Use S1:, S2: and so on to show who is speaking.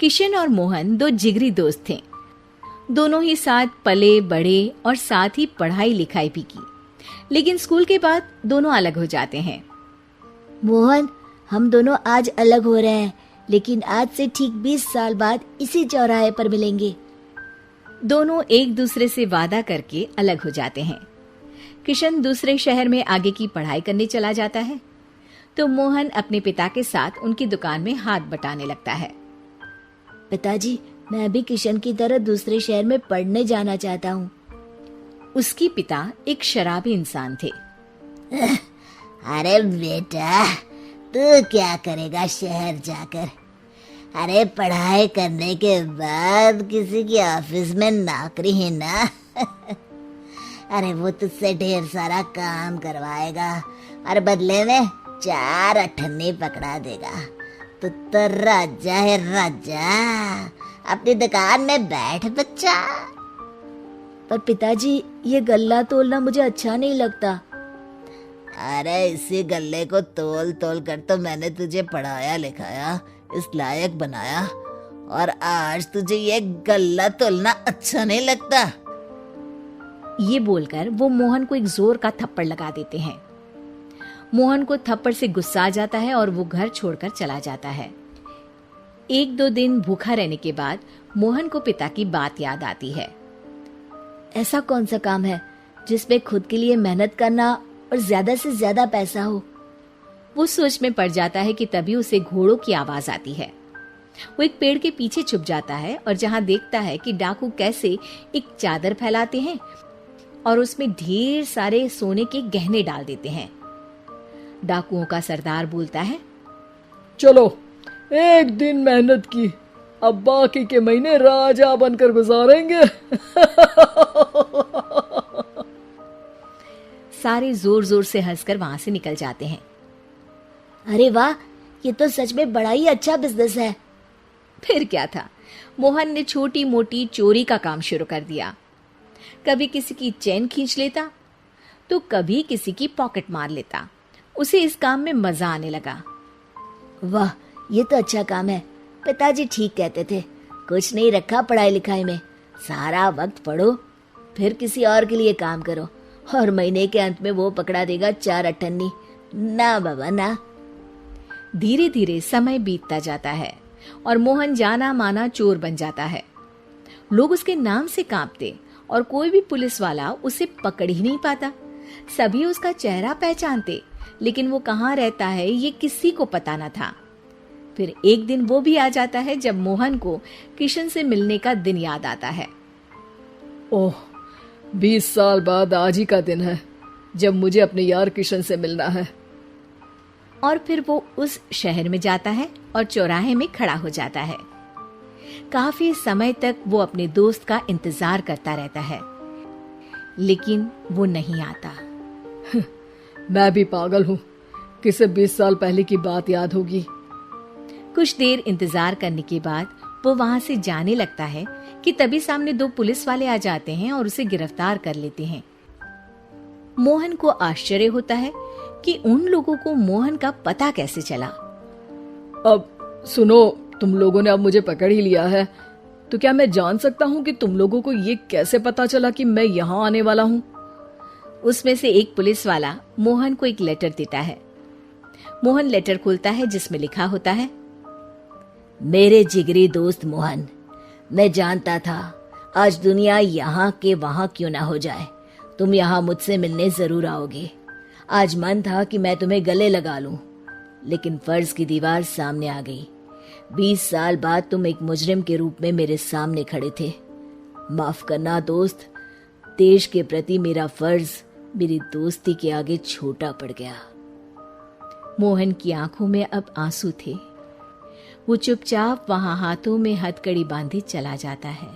S1: किशन और मोहन दो जिगरी दोस्त थे। दोनों ही साथ पले बड़े और साथ ही पढ़ाई लिखाई भी की, लेकिन स्कूल के बाद दोनों अलग हो जाते हैं।
S2: मोहन, हम दोनों आज अलग हो रहे हैं, लेकिन आज से ठीक 20 साल बाद इसी चौराहे पर मिलेंगे।
S1: दोनों एक दूसरे से वादा करके अलग हो जाते हैं। किशन दूसरे शहर में आगे की पढ़ाई करने चला जाता है, तो मोहन अपने पिता के साथ उनकी दुकान में हाथ बटाने लगता है।
S2: पिताजी, मैं भी किशन की तरह दूसरे शहर में पढ़ने जाना चाहता हूँ।
S1: उसके पिता एक शराबी इंसान थे।
S2: अरे बेटा, तू क्या करेगा शहर जाकर? अरे पढ़ाई करने के बाद किसी की ऑफिस में नौकरी है ना। अरे वो तुझसे ढेर सारा काम करवाएगा और बदले में 4 अठन्नी पकड़ा देगा। तो राजा है राजा, अपनी दुकान में बैठ बच्चा। पर पिताजी, ये गल्ला तोलना मुझे अच्छा नहीं लगता। अरे इसी गल्ले को तोल तोल कर तो मैंने तुझे पढ़ाया लिखाया, इस लायक बनाया, और आज तुझे ये गल्ला तोलना अच्छा नहीं लगता।
S1: ये बोलकर वो मोहन को एक जोर का थप्पड़ लगा देते हैं। मोहन को थप्पड़ से गुस्सा आ जाता है और वो घर छोड़कर चला जाता है। 1-2 दिन भूखा रहने के बाद मोहन को पिता की बात याद आती है।
S2: ऐसा कौन सा काम है जिसमें खुद के लिए मेहनत करना और ज्यादा से ज्यादा पैसा हो?
S1: वो सोच में पड़ जाता है कि तभी उसे घोड़ों की आवाज आती है। वो एक पेड़ के पीछे छुप जाता है और जहां देखता है कि डाकू कैसे एक चादर फैलाते हैं और उसमें ढेर सारे सोने के गहने डाल देते हैं। डाकुओं का सरदार बोलता है,
S3: चलो, एक दिन मेहनत की, अब बाकी के महीने राजा बनकर गुजारेंगे।
S1: सारे जोर जोर से हंसकर वहां से निकल जाते हैं।
S2: अरे वाह, ये तो सच में बड़ा ही अच्छा बिजनेस है।
S1: फिर क्या था, मोहन ने छोटी मोटी चोरी का काम शुरू कर दिया। कभी किसी की चेन खींच लेता तो कभी किसी की पॉकेट मार लेता। उसे इस काम में मजा आने लगा।
S2: वाह, ये तो अच्छा काम है। पिताजी ठीक कहते थे, कुछ नहीं रखा पढ़ाई लिखाई में, सारा वक्त पढ़ो, फिर किसी और के लिए काम करो, और महीने के अंत में वो पकड़ा देगा 4 अठन्नी। ना बाबा ना।
S1: धीरे धीरे समय बीतता जाता है और मोहन जाना माना चोर बन जाता है। लोग उसके नाम से कांपते और कोई भी पुलिस वाला उसे पकड़ ही नहीं पाता। सभी उसका चेहरा पहचानते, लेकिन वो कहाँ रहता है ये किसी को पता न था। फिर एक दिन वो भी आ जाता है जब मोहन को किशन से मिलने का दिन याद आता है।
S3: ओह, 20 साल बाद आज ही का दिन है जब मुझे अपने यार किशन से मिलना है।
S1: और फिर वो उस शहर में जाता है और चौराहे में खड़ा हो जाता है। काफी समय तक वो अपने दोस्त का इंतजार करता रहता है, लेकिन वो नहीं आता।
S3: मैं भी पागल हूँ, किसे 20 साल पहले की बात याद होगी।
S1: कुछ देर इंतजार करने के बाद वो वहां से जाने लगता है कि तभी सामने 2 पुलिस वाले आ जाते हैं और उसे गिरफ्तार कर लेते हैं। मोहन को आश्चर्य होता है कि उन लोगों को मोहन का पता कैसे चला।
S3: अब सुनो, तुम लोगों ने अब मुझे पकड़ ही लिया है, तो क्या मैं जान सकता हूँ कि तुम लोगों को ये कैसे पता चला कि मैं यहाँ आने वाला हूँ?
S1: उसमें से एक पुलिस वाला मोहन को एक लेटर देता है। मोहन लेटर खोलता है जिसमें लिखा होता है,
S2: मेरे जिगरी दोस्त मोहन, मैं जानता था आज दुनिया यहाँ के वहां क्यों ना हो जाए, तुम यहाँ मुझसे मिलने जरूर आओगे। आज मन था कि मैं तुम्हें गले लगा लूं, लेकिन फर्ज की दीवार सामने आ गई। 20 साल बाद तुम एक मुजरिम के रूप में मेरे सामने खड़े थे। माफ करना दोस्त, देश के प्रति मेरा फर्ज मेरी दोस्ती के आगे छोटा पड़ गया।
S1: मोहन की आंखों में अब आंसू थे। वो चुपचाप वहां हाथों में हथकड़ी बांधे चला जाता है।